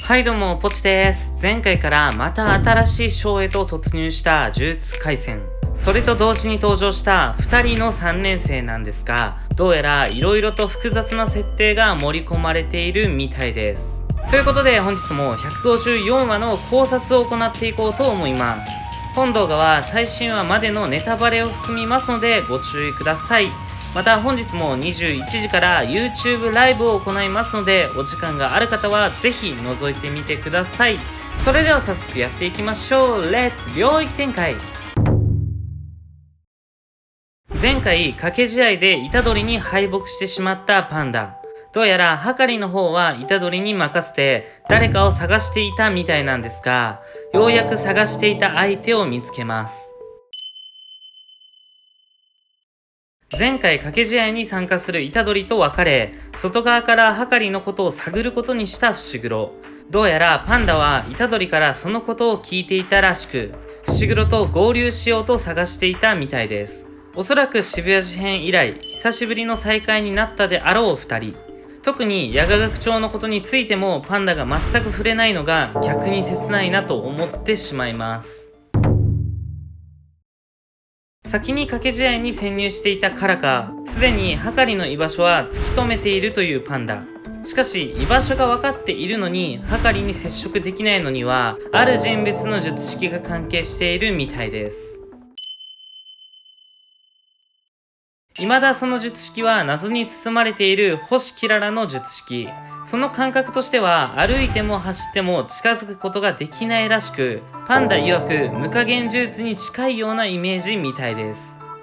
はいどうも、ポチです。前回からまた新しい章へと突入した呪術廻戦。それと同時に登場した2人の3年生なんですが、どうやら色々と複雑な設定が盛り込まれているみたいです。ということで本日も154話の考察を行っていこうと思います。本動画は最新話までのネタバレを含みますのでご注意ください。また本日も21時から YouTube ライブを行いますので、お時間がある方はぜひ覗いてみてください。それでは早速やっていきましょう。レッツ領域展開。前回掛け試合で虎杖に敗北してしまったパンダ。どうやらはかりの方は虎杖に任せて誰かを探していたみたいなんですが、ようやく探していた相手を見つけます。前回掛け試合に参加する虎杖と別れ、外側からはかりのことを探ることにした伏黒。どうやらパンダは虎杖からそのことを聞いていたらしく、伏黒と合流しようと探していたみたいです。おそらく渋谷事変以来久しぶりの再会になったであろう2人。特に矢賀学長のことについてもパンダが全く触れないのが逆に切ないなと思ってしまいます。先に掛け試合に潜入していたからか、すでにはかりの居場所は突き止めているというパンダ。しかし居場所が分かっているのにはかりに接触できないのには、ある人物の術式が関係しているみたいです。未だその術式は謎に包まれている星キララの術式。その感覚としては歩いても走っても近づくことができないらしく、パンダ曰く無加減呪術に近いようなイメージみたいです。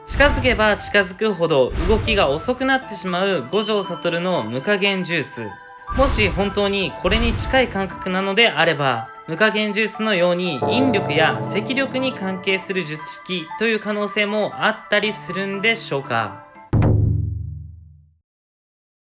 近づけば近づくほど動きが遅くなってしまう五条悟の無加減呪術。もし本当にこれに近い感覚なのであれば、無加減呪術のように引力や赤力に関係する術式という可能性もあったりするんでしょうか。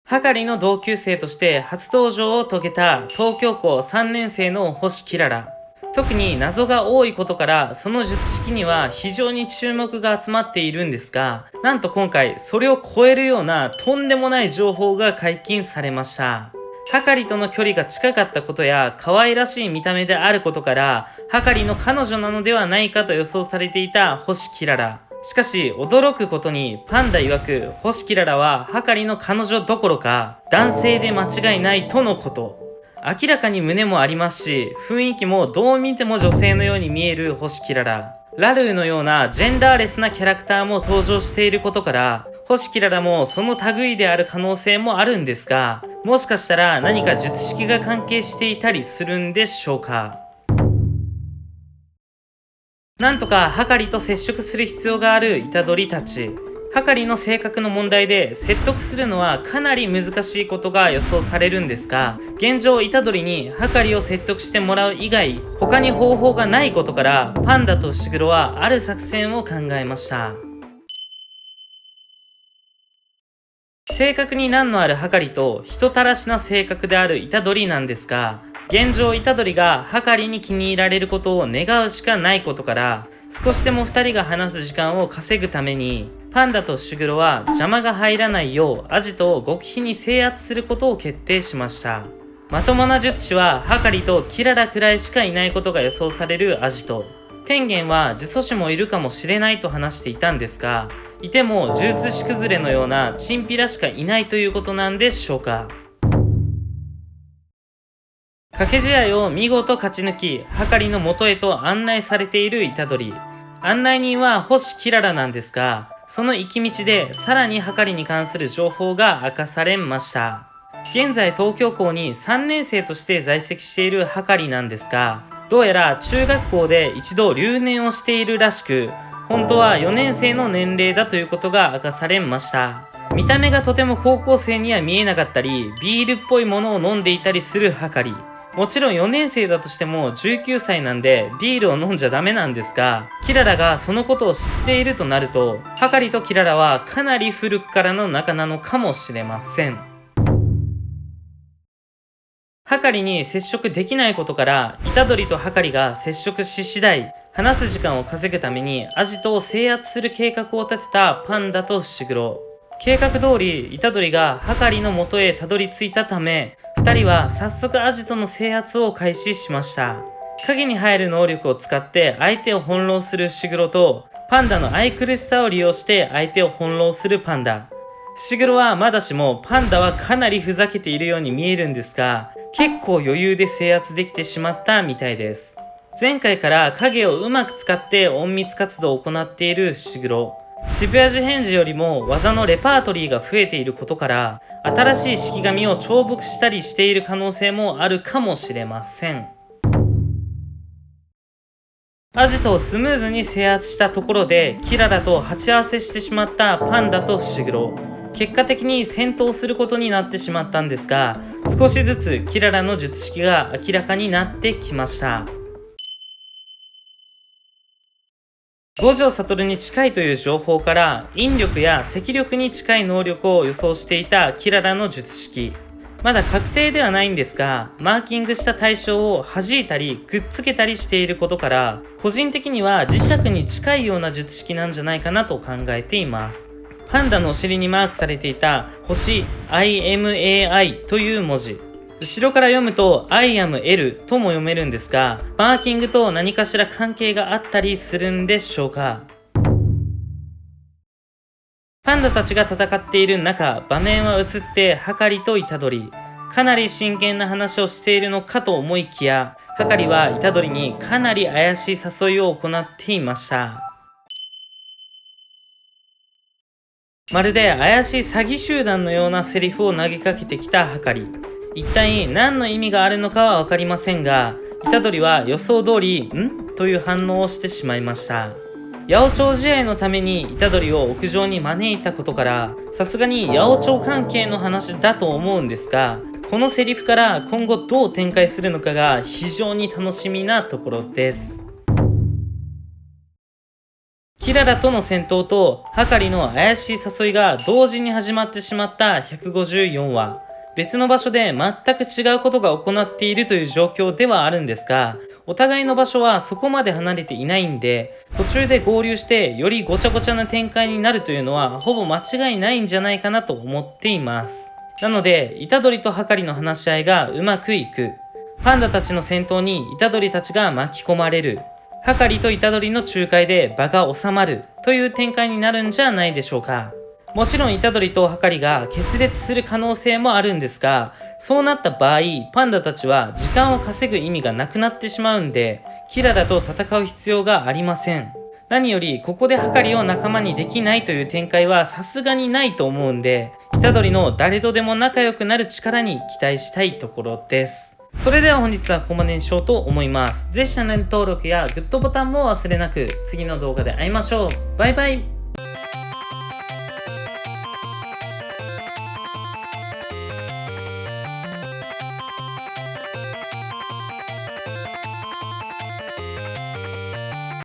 はかりの同級生として初登場を遂げた東京高3年生の星キララ。特に謎が多いことからその術式には非常に注目が集まっているんですが、なんと今回それを超えるようなとんでもない情報が解禁されました。はかりとの距離が近かったことや可愛らしい見た目であることから、はかりの彼女なのではないかと予想されていた星キララ。しかし驚くことにパンダ曰く星キララははかりの彼女どころか男性で間違いないとのこと。明らかに胸もありますし、雰囲気もどう見ても女性のように見える星キララ。ラルーのようなジェンダーレスなキャラクターも登場していることから、星キララもその類である可能性もあるんですが、もしかしたら何か術式が関係していたりするんでしょうか。なんとかはかりと接触する必要がある虎杖たち。はかりの性格の問題で説得するのはかなり難しいことが予想されるんですが、現状虎杖にはかりを説得してもらう以外他に方法がないことから、パンダと伏黒はある作戦を考えました。性格に難のあるはかりと人たらしな性格である虎杖なんですが、現状虎杖がはかりに気に入られることを願うしかないことから、少しでも2人が話す時間を稼ぐためにパンダと伏黒は邪魔が入らないようアジトを極秘に制圧することを決定しました。まともな術師ははかりとキララくらいしかいないことが予想されるアジト。天元は呪詛師もいるかもしれないと話していたんですが、いても呪術師崩れのようなチンピラしかいないということなんでしょうか。掛け試合を見事勝ち抜き、はかりの元へと案内されている虎杖。案内人は星キララなんですが、その行き道でさらにはかりに関する情報が明かされました。現在東京校に3年生として在籍しているはかりなんですが、どうやら中学校で一度留年をしているらしく、本当は4年生の年齢だということが明かされました。見た目がとても高校生には見えなかったり、ビールっぽいものを飲んでいたりするはかり。もちろん4年生だとしても19歳なんでビールを飲んじゃダメなんですが、キララがそのことを知っているとなると、はかりとキララはかなり古くからの仲なのかもしれません。はかりに接触できないことから、虎杖とはかりが接触し次第話す時間を稼ぐためにアジトを制圧する計画を立てたパンダと伏黒。計画通り虎杖がはかりの元へたどり着いたため、2人は早速アジトの制圧を開始しました。影に入る能力を使って相手を翻弄する伏黒と、パンダの愛くるしさを利用して相手を翻弄するパンダ。伏黒はまだしもパンダはかなりふざけているように見えるんですが、結構余裕で制圧できてしまったみたいです。前回から影をうまく使って隠密活動を行っている伏黒。渋谷事変時よりも技のレパートリーが増えていることから、新しい式神を重複したりしている可能性もあるかもしれません。アジトをスムーズに制圧したところで、キララと鉢合わせしてしまったパンダと伏黒。結果的に戦闘することになってしまったんですが、少しずつキララの術式が明らかになってきました。五条悟に近いという情報から、引力や赤力に近い能力を予想していたキララの術式。まだ確定ではないんですが、マーキングした対象を弾いたりくっつけたりしていることから、個人的には磁石に近いような術式なんじゃないかなと考えています。パンダのお尻にマークされていた星 IMAI という文字。後ろから読むと I am L とも読めるんですが、マーキングと何かしら関係があったりするんでしょうか。パンダたちが戦っている中、場面は移ってはかりと虎杖。かなり真剣な話をしているのかと思いきや、はかりは虎杖にかなり怪しい誘いを行っていました。まるで怪しい詐欺集団のようなセリフを投げかけてきたはかり。一体何の意味があるのかは分かりませんが、虎杖は予想通り「ん?」という反応をしてしまいました。八百長試合のために虎杖を屋上に招いたことから、さすがに八百長関係の話だと思うんですが、このセリフから今後どう展開するのかが非常に楽しみなところです。キララとの戦闘とはかりの怪しい誘いが同時に始まってしまった154話。別の場所で全く違うことが行っているという状況ではあるんですが、お互いの場所はそこまで離れていないんで、途中で合流してよりごちゃごちゃな展開になるというのはほぼ間違いないんじゃないかなと思っています。なので虎杖とはかりの話し合いがうまくいく、パンダたちの戦闘に虎杖たちが巻き込まれる、はかりと虎杖の仲介で場が収まるという展開になるんじゃないでしょうか。もちろん虎杖とはかりが決裂する可能性もあるんですが、そうなった場合、パンダたちは時間を稼ぐ意味がなくなってしまうんで、キララと戦う必要がありません。何よりここではかりを仲間にできないという展開はさすがにないと思うんで、虎杖の誰とでも仲良くなる力に期待したいところです。それでは本日はここまでにしようと思います。ぜひチャンネル登録やグッドボタンも忘れなく。次の動画で会いましょう。バイバイ。